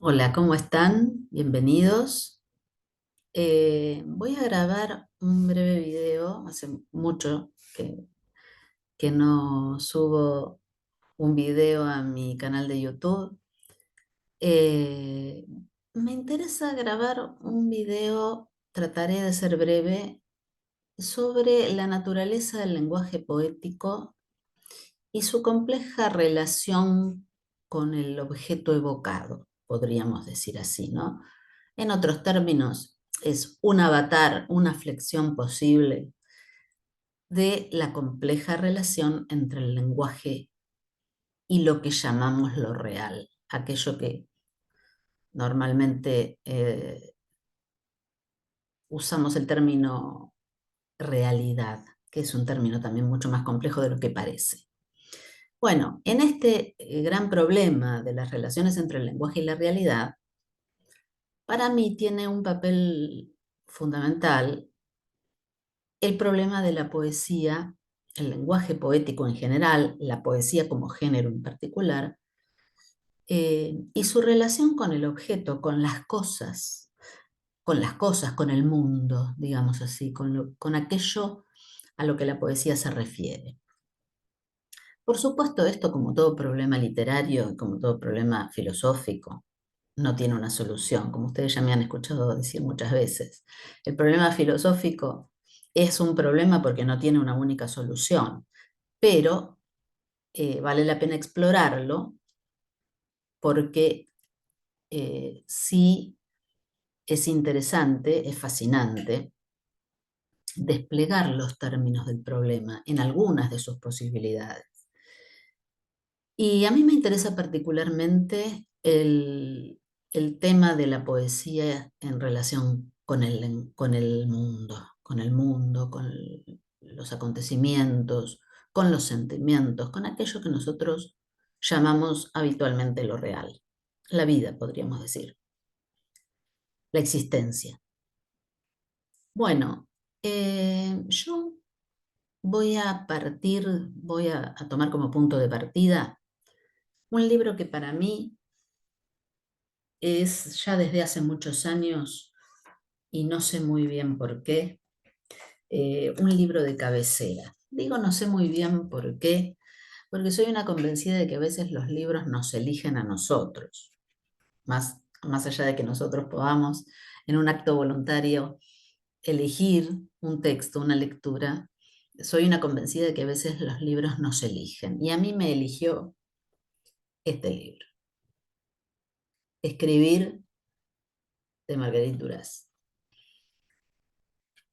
Hola, ¿cómo están? Bienvenidos. Voy a grabar un breve video. Hace mucho que no subo un video a mi canal de YouTube. Eh, Me interesa grabar un video, trataré de ser breve, sobre la naturaleza del lenguaje poético y su compleja relación con el objeto evocado, podríamos decir así, ¿no? En otros términos, es un avatar, una flexión posible de la compleja relación entre el lenguaje y lo que llamamos lo real, aquello que normalmente usamos el término realidad, que es un término también mucho más complejo de lo que parece. Bueno, en este gran problema de las relaciones entre el lenguaje y la realidad, para mí tiene un papel fundamental el problema de la poesía, el lenguaje poético en general, la poesía como género en particular, y su relación con el objeto, con el mundo, digamos así, con aquello a lo que la poesía se refiere. Por supuesto, esto, como todo problema literario, como todo problema filosófico, no tiene una solución, como ustedes ya me han escuchado decir muchas veces. El problema filosófico es un problema porque no tiene una única solución, pero vale la pena explorarlo porque sí es interesante, es fascinante desplegar los términos del problema en algunas de sus posibilidades. Y a mí me interesa particularmente el tema de la poesía en relación con el mundo, los acontecimientos, con los sentimientos, con aquello que nosotros llamamos habitualmente lo real, la vida, podríamos decir, la existencia. Bueno, yo voy a tomar como punto de partida un libro que para mí es ya desde hace muchos años, y no sé muy bien por qué, un libro de cabecera. Digo no sé muy bien por qué, porque soy una convencida de que a veces los libros nos eligen a nosotros, más allá de que nosotros podamos en un acto voluntario elegir un texto, una lectura. Soy una convencida de que a veces los libros nos eligen. Y a mí me eligió este libro, Escribir, de Marguerite Duras.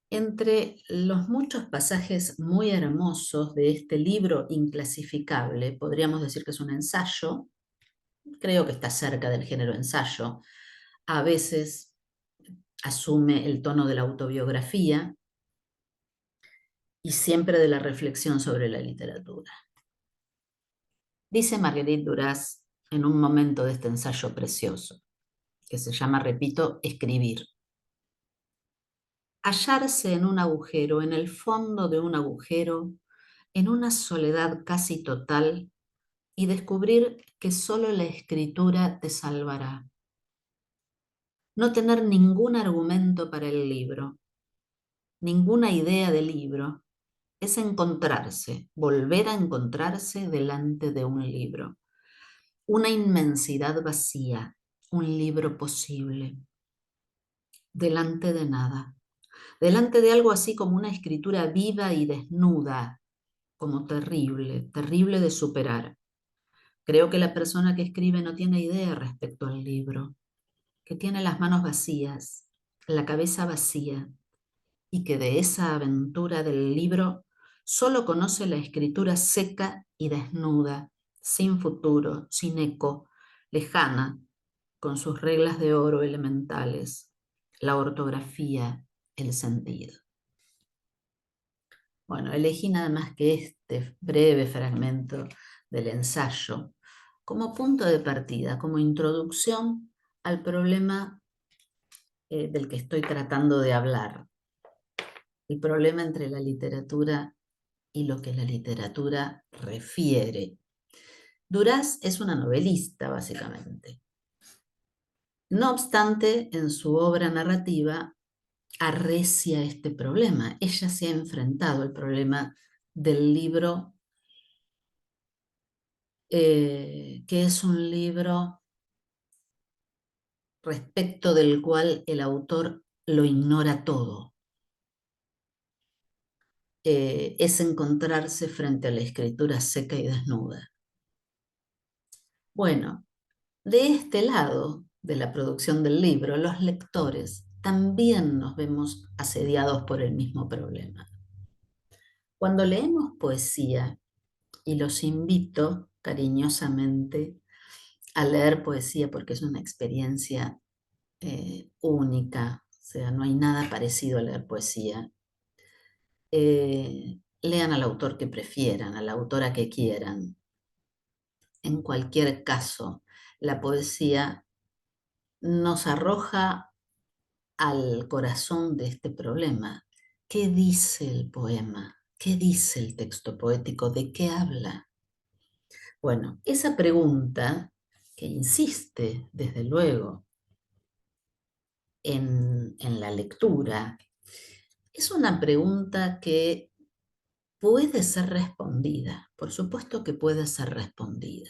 Entre los muchos pasajes muy hermosos de este libro inclasificable, podríamos decir que es un ensayo, creo que está cerca del género ensayo, a veces asume el tono de la autobiografía y siempre de la reflexión sobre la literatura. Dice Marguerite Duras en un momento de este ensayo precioso, que se llama, repito, Escribir. Hallarse en un agujero, en el fondo de un agujero, en una soledad casi total, y descubrir que solo la escritura te salvará. No tener ningún argumento para el libro, ninguna idea del libro, es encontrarse, volver a encontrarse delante de un libro. Una inmensidad vacía, un libro posible, delante de nada, delante de algo así como una escritura viva y desnuda, como terrible, terrible de superar. Creo que la persona que escribe no tiene idea respecto al libro, que tiene las manos vacías, la cabeza vacía, y que de esa aventura del libro solo conoce la escritura seca y desnuda, sin futuro, sin eco, lejana, con sus reglas de oro elementales, la ortografía, el sentido. Bueno, elegí nada más que este breve fragmento del ensayo como punto de partida, como introducción al problema del que estoy tratando de hablar, el problema entre la literatura y lo que la literatura refiere. Duras es una novelista, básicamente. No obstante, en su obra narrativa arrecia este problema. Ella se ha enfrentado al problema del libro, que es un libro respecto del cual el autor lo ignora todo. Es encontrarse frente a la escritura seca y desnuda. Bueno, de este lado de la producción del libro, los lectores también nos vemos asediados por el mismo problema. Cuando leemos poesía, y los invito cariñosamente a leer poesía porque es una experiencia única, o sea, no hay nada parecido a leer poesía. Lean al autor que prefieran, a la autora que quieran. En cualquier caso, la poesía nos arroja al corazón de este problema. ¿Qué dice el poema? ¿Qué dice el texto poético? ¿De qué habla? Bueno, esa pregunta que insiste, desde luego, en la lectura, es una pregunta que puede ser respondida, por supuesto que puede ser respondida,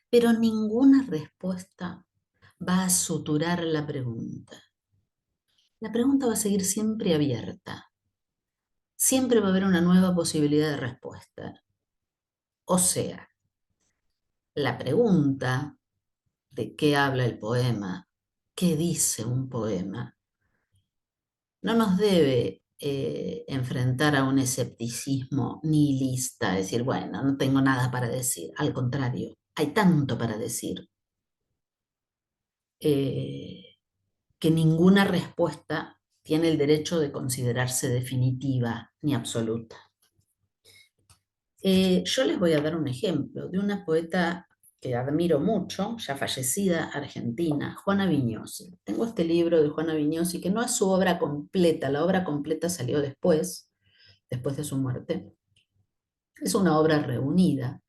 pero ninguna respuesta va a suturar la pregunta. La pregunta va a seguir siempre abierta. Siempre va a haber una nueva posibilidad de respuesta. O sea, la pregunta de qué habla el poema, qué dice un poema, no nos debe enfrentar a un escepticismo nihilista, decir, bueno, no tengo nada para decir. Al contrario, hay tanto para decir eh, que ninguna respuesta tiene el derecho de considerarse definitiva ni absoluta. Yo les voy a dar un ejemplo de una poeta que admiro mucho, ya fallecida, argentina, Juana Viñosi. Tengo este libro de Juana Viñosi, que no es su obra completa, la obra completa salió después de su muerte. Es una obra reunida,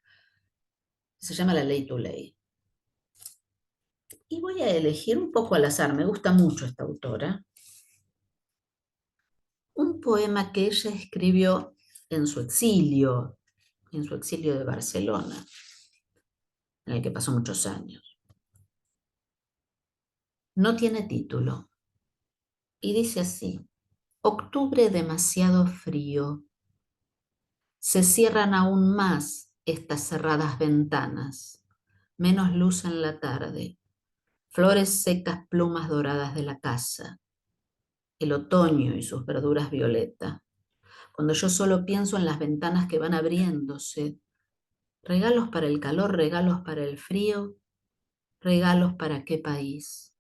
se llama La Ley tu Ley. Y voy a elegir un poco al azar, me gusta mucho esta autora, un poema que ella escribió en su exilio de Barcelona, en el que pasó muchos años. No tiene título y dice así: octubre demasiado frío, se cierran aún más estas cerradas ventanas, menos luz en la tarde, flores secas, plumas doradas de la casa, el otoño y sus verduras violeta. Cuando yo solo pienso en las ventanas que van abriéndose, regalos para el calor, regalos para el frío, regalos para qué país.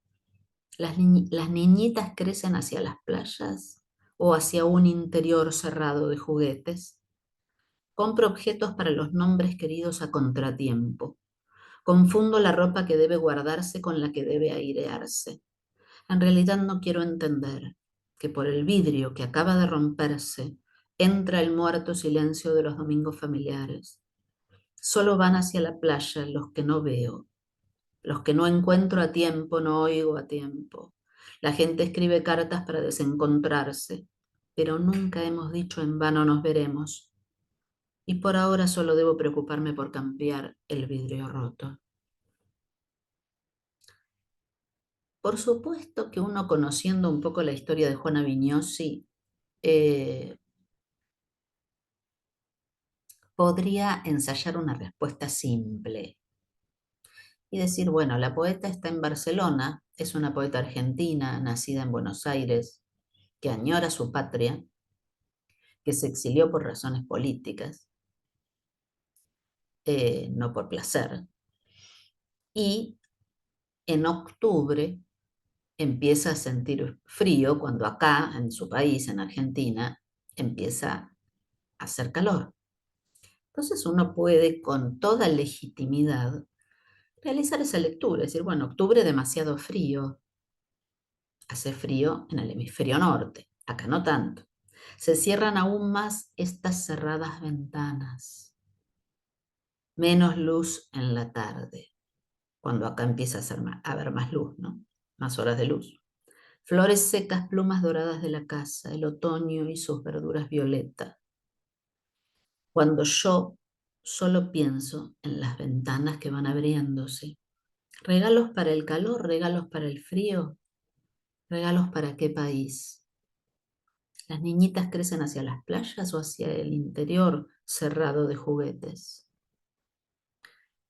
Las niñitas crecen hacia las playas o hacia un interior cerrado de juguetes. Compro objetos para los nombres queridos a contratiempo. Confundo la ropa que debe guardarse con la que debe airearse. En realidad no quiero entender que por el vidrio que acaba de romperse entra el muerto silencio de los domingos familiares. Solo van hacia la playa los que no veo, los que no encuentro a tiempo, no oigo a tiempo. La gente escribe cartas para desencontrarse, pero nunca hemos dicho en vano nos veremos. Y por ahora solo debo preocuparme por cambiar el vidrio roto. Por supuesto que uno, conociendo un poco la historia de Juana Viñosi, eh, podría ensayar una respuesta simple y decir, bueno, la poeta está en Barcelona, es una poeta argentina, nacida en Buenos Aires, que añora su patria, que se exilió por razones políticas, no por placer, y en octubre empieza a sentir frío cuando acá, en su país, en Argentina, empieza a hacer calor. Entonces uno puede con toda legitimidad realizar esa lectura, decir, bueno, octubre demasiado frío, hace frío en el hemisferio norte, acá no tanto. Se cierran aún más estas cerradas ventanas, menos luz en la tarde, cuando acá empieza a haber más luz, ¿no? más horas de luz. Flores secas, plumas doradas de la casa, el otoño y sus verduras violeta. Cuando yo solo pienso en las ventanas que van abriéndose. Regalos para el calor, regalos para el frío, regalos para qué país. ¿Las niñitas crecen hacia las playas o hacia el interior cerrado de juguetes?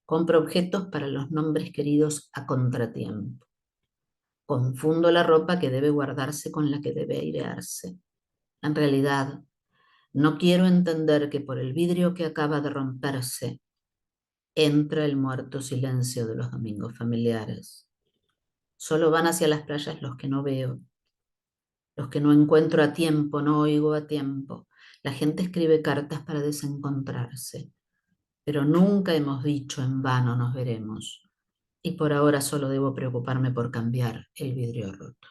Compro objetos para los nombres queridos a contratiempo. Confundo la ropa que debe guardarse con la que debe airearse. En realidad, no quiero entender que por el vidrio que acaba de romperse entra el muerto silencio de los domingos familiares. Solo van hacia las playas los que no veo, los que no encuentro a tiempo, no oigo a tiempo. La gente escribe cartas para desencontrarse, pero nunca hemos dicho en vano nos veremos. Y por ahora solo debo preocuparme por cambiar el vidrio roto.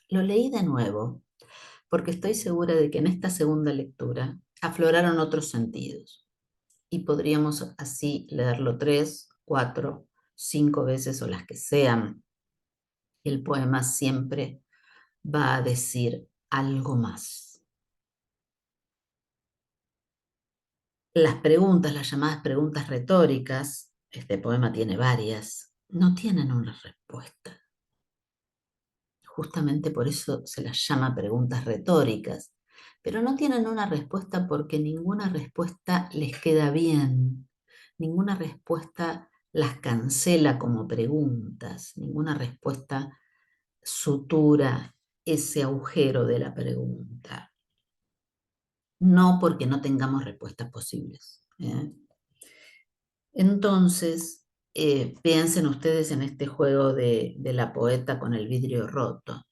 Lo leí de nuevo porque estoy segura de que en esta segunda lectura afloraron otros sentidos y podríamos así leerlo 3, 4, 5 veces o las que sean. El poema siempre va a decir algo más. Las preguntas, las llamadas preguntas retóricas, este poema tiene varias, no tienen una respuesta. Justamente por eso se las llama preguntas retóricas, pero no tienen una respuesta porque ninguna respuesta les queda bien, ninguna respuesta las cancela como preguntas, ninguna respuesta sutura ese agujero de la pregunta. No porque no tengamos respuestas posibles. Entonces, piensen ustedes en este juego de la poeta con el vidrio roto.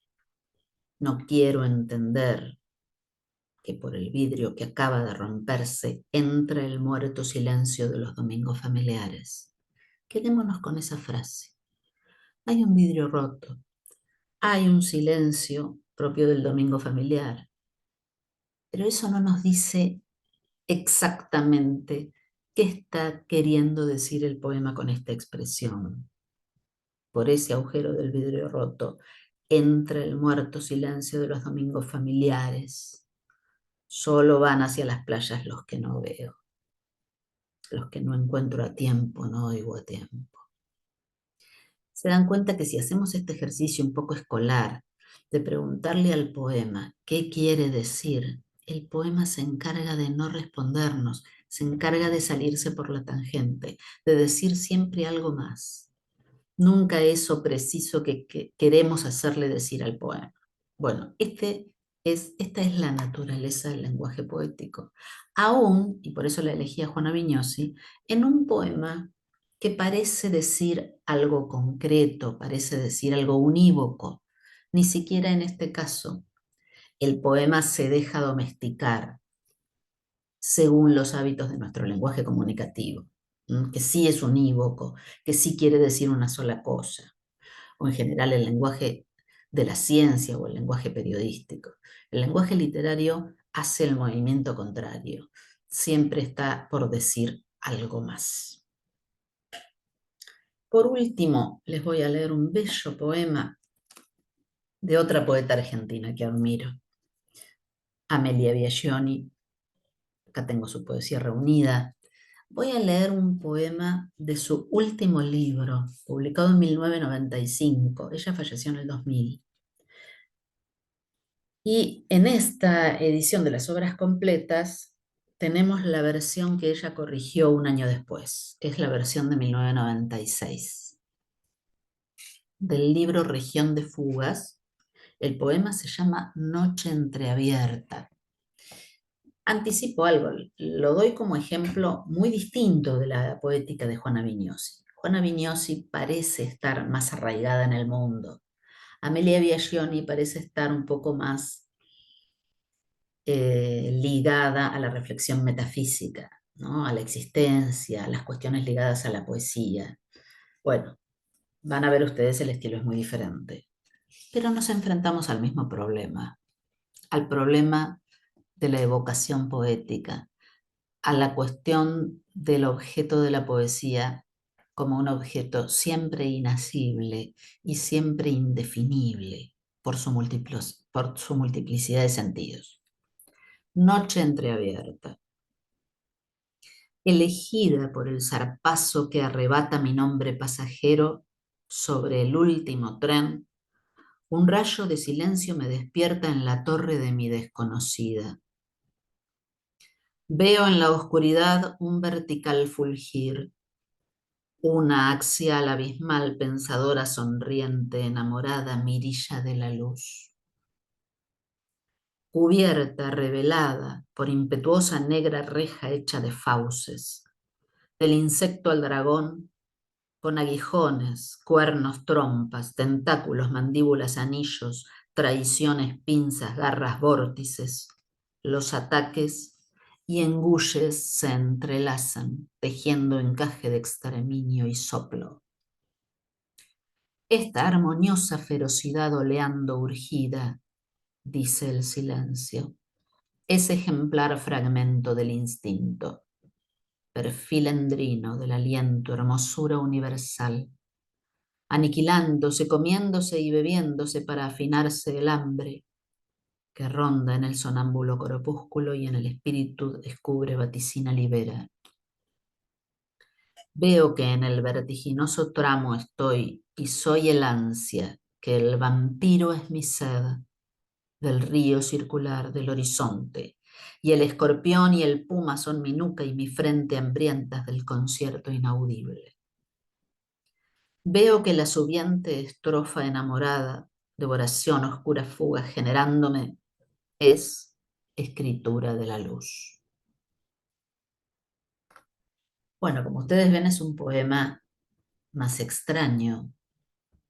No quiero entender que por el vidrio que acaba de romperse entra el muerto silencio de los domingos familiares. Quedémonos con esa frase. Hay un vidrio roto, hay un silencio propio del domingo familiar, pero eso no nos dice exactamente qué está queriendo decir el poema con esta expresión. Por ese agujero del vidrio roto entra el muerto silencio de los domingos familiares. Solo van hacia las playas los que no veo, los que no encuentro a tiempo, no oigo a tiempo. Se dan cuenta que si hacemos este ejercicio un poco escolar de preguntarle al poema qué quiere decir, el poema se encarga de no respondernos, se encarga de salirse por la tangente, de decir siempre algo más. Nunca eso preciso que queremos hacerle decir al poema. Bueno, esta es la naturaleza del lenguaje poético. Aún, y por eso la elegí a Juana Viñosi, en un poema que parece decir algo concreto, parece decir algo unívoco. Ni siquiera en este caso el poema se deja domesticar según los hábitos de nuestro lenguaje comunicativo, que sí es unívoco, que sí quiere decir una sola cosa, o en general el lenguaje de la ciencia o el lenguaje periodístico. El lenguaje literario hace el movimiento contrario, siempre está por decir algo más. Por último, les voy a leer un bello poema de otra poeta argentina que admiro, Amelia Biagioni. Acá tengo su poesía reunida. Voy a leer un poema de su último libro, publicado en 1995. Ella falleció en el 2000. Y en esta edición de las obras completas tenemos la versión que ella corrigió un año después. Es la versión de 1996. Del libro Región de Fugas, el poema se llama Noche entreabierta. Anticipo algo, lo doy como ejemplo muy distinto de la poética de Juana Viñosi. Juana Viñosi parece estar más arraigada en el mundo. Amelia Biagioni parece estar un poco más ligada a la reflexión metafísica, ¿no? A la existencia, a las cuestiones ligadas a la poesía. Bueno, van a ver ustedes, el estilo es muy diferente. Pero nos enfrentamos al mismo problema, al problema de la evocación poética, a la cuestión del objeto de la poesía como un objeto siempre inasible y siempre indefinible por su multiplicidad de sentidos. Noche entreabierta, elegida por el zarpazo que arrebata mi nombre pasajero sobre el último tren, un rayo de silencio me despierta en la torre de mi desconocida. Veo en la oscuridad un vertical fulgir, una axial abismal pensadora sonriente, enamorada mirilla de la luz. Cubierta, revelada por impetuosa negra reja hecha de fauces, del insecto al dragón, con aguijones, cuernos, trompas, tentáculos, mandíbulas, anillos, traiciones, pinzas, garras, vórtices, los ataques y engulles se entrelazan, tejiendo encaje de exterminio y soplo. Esta armoniosa ferocidad oleando urgida, dice el silencio, es ejemplar fragmento del instinto, perfil endrino del aliento, hermosura universal, aniquilándose, comiéndose y bebiéndose para afinarse el hambre que ronda en el sonámbulo corpúsculo y en el espíritu descubre, vaticina, libera. Veo que en el vertiginoso tramo estoy y soy el ansia, que el vampiro es mi sed, del río circular, del horizonte, y el escorpión y el puma son mi nuca y mi frente hambrientas del concierto inaudible. Veo que la subiente estrofa enamorada, devoración, oscura fuga, generándome, es escritura de la luz. Bueno, como ustedes ven, es un poema más extraño,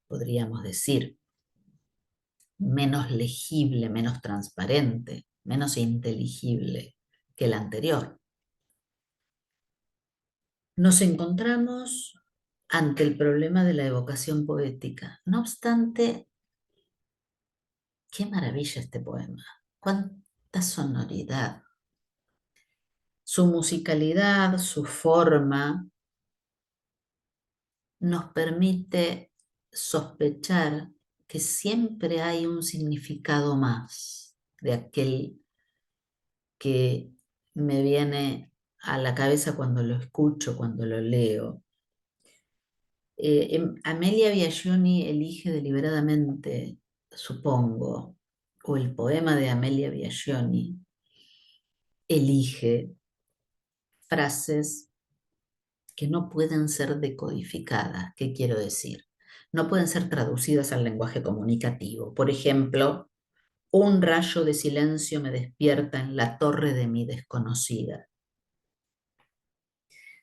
podríamos decir, menos legible, menos transparente, menos inteligible que el anterior. Nos encontramos ante el problema de la evocación poética. No obstante, qué maravilla este poema, cuánta sonoridad. Su musicalidad, su forma, nos permite sospechar que siempre hay un significado más de aquel que me viene a la cabeza cuando lo escucho, cuando lo leo. Amelia Biagioni elige deliberadamente, supongo, o el poema de Amelia Biagioni elige frases que no pueden ser decodificadas. ¿Qué quiero decir? No pueden ser traducidas al lenguaje comunicativo. Por ejemplo, un rayo de silencio me despierta en la torre de mi desconocida.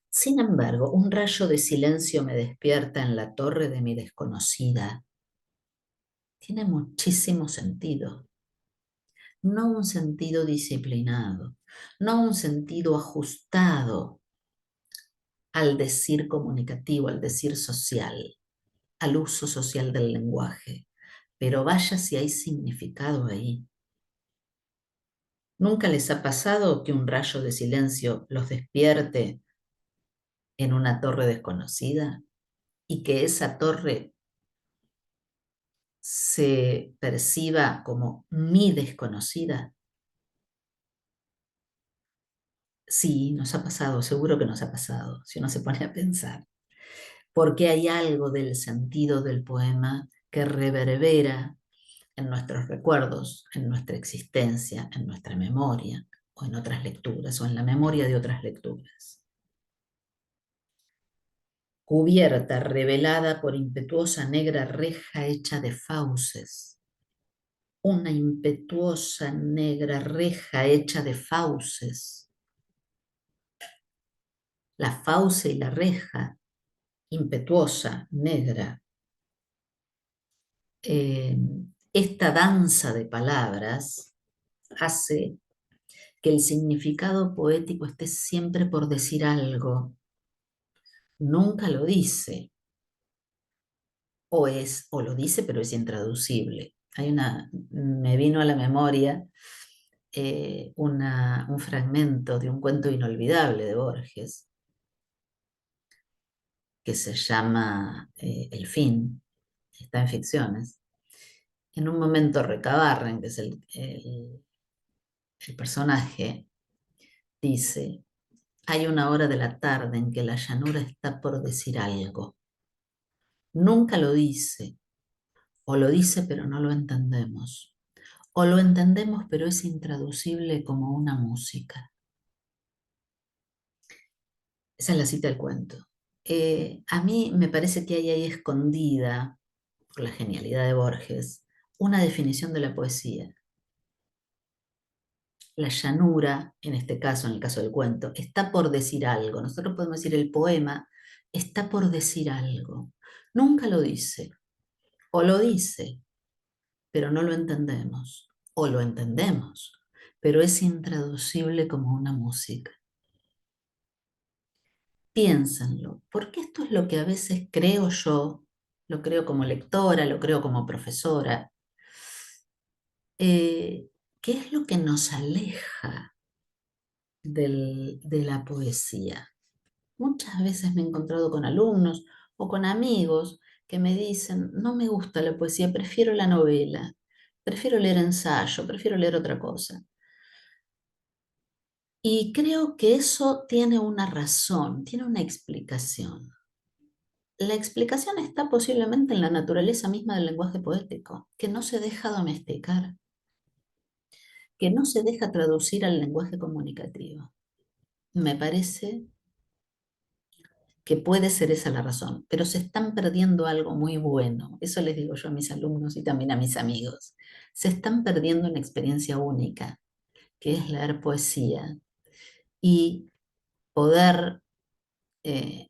Sin embargo, un rayo de silencio me despierta en la torre de mi desconocida. Tiene muchísimo sentido. No un sentido disciplinado, no un sentido ajustado al decir comunicativo, al decir social, al uso social del lenguaje. Pero vaya si hay significado ahí. ¿Nunca les ha pasado que un rayo de silencio los despierte en una torre desconocida y que esa torre se perciba como mi desconocida? Sí, nos ha pasado, seguro que nos ha pasado, si uno se pone a pensar, porque hay algo del sentido del poema que reverbera en nuestros recuerdos, en nuestra existencia, en nuestra memoria, o en otras lecturas, o en la memoria de otras lecturas. Cubierta, revelada por impetuosa negra reja hecha de fauces. Una impetuosa negra reja hecha de fauces. La fauce y la reja, impetuosa, negra. Esta danza de palabras hace que el significado poético esté siempre por decir algo. Nunca lo dice, o lo dice, pero es intraducible. Me vino a la memoria un fragmento de un cuento inolvidable de Borges, que se llama El fin, está en Ficciones. En un momento Recabarren, que es el personaje, dice, hay una hora de la tarde en que la llanura está por decir algo. Nunca lo dice, o lo dice pero no lo entendemos, o lo entendemos pero es intraducible como una música. Esa es la cita del cuento. A mí me parece que hay ahí escondida, por la genialidad de Borges, una definición de la poesía. La llanura, en este caso, en el caso del cuento, está por decir algo. Nosotros podemos decir el poema está por decir algo. Nunca lo dice, o lo dice, pero no lo entendemos, o lo entendemos, pero es intraducible como una música. Piénsenlo, porque esto es lo que a veces creo yo, lo creo como lectora, lo creo como profesora, ¿qué es lo que nos aleja de la poesía? Muchas veces me he encontrado con alumnos o con amigos que me dicen, no me gusta la poesía, prefiero la novela, prefiero leer ensayo, prefiero leer otra cosa. Y creo que eso tiene una razón, tiene una explicación. La explicación está posiblemente en la naturaleza misma del lenguaje poético, que no se deja domesticar, que no se deja traducir al lenguaje comunicativo. Me parece que puede ser esa la razón, pero se están perdiendo algo muy bueno. Eso les digo yo a mis alumnos y también a mis amigos. Se están perdiendo una experiencia única, que es leer poesía y poder eh,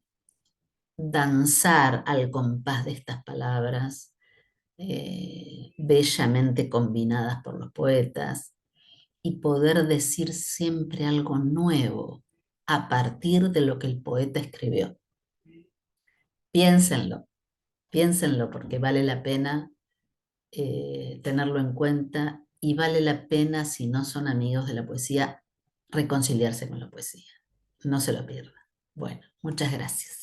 danzar al compás de estas palabras bellamente combinadas por los poetas y poder decir siempre algo nuevo a partir de lo que el poeta escribió. Piénsenlo, piénsenlo porque vale la pena tenerlo en cuenta y vale la pena, si no son amigos de la poesía, reconciliarse con la poesía. No se lo pierdan. Bueno, muchas gracias.